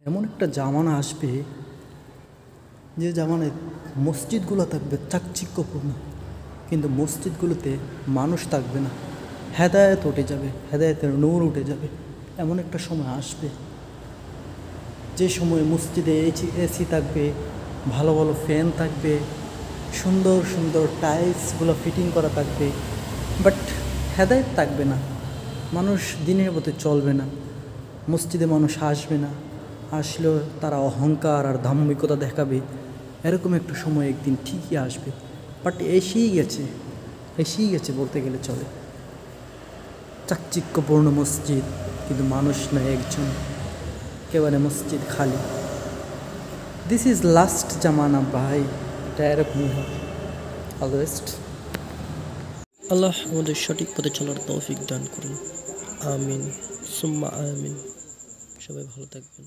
এমন একটা জামানা আসবে যে জামানায় মসজিদগুলো থাকবে চাকচিক্যপূর্ণ, কিন্তু মসজিদগুলোতে মানুষ থাকবে না। হেদায়েত উঠে যাবে, হেদায়েতের নূর উঠে যাবে। এমন একটা সময় আসবে যে সময় মসজিদে এসি থাকবে, ভালো ভালো ফ্যান থাকবে, সুন্দর সুন্দর টাইলসগুলো ফিটিং করা থাকবে, বাট হেদায়েত থাকবে না। মানুষ দিনের পথে চলবে না, মসজিদে মানুষ আসবে না, আসলেও তারা অহংকার আর ধাম্মিকতা দেখাবে। এরকম একটা সময় একদিন ঠিকই আসবে, বাট এসেই গেছে বলতে গেলে চলে। চাকচিক্যপূর্ণ মসজিদ, কিন্তু মানুষ না একজন, একেবারে মসজিদ খালি। দিস ইজ লাস্ট জামানা ভাই, এটা এরকমই হবে। All the best. আল্লাহ আমাদের সঠিক পথে চলার তৌফিক দান করুন। আমিন সুম্মা আমিন। সবাই ভালো থাকবেন।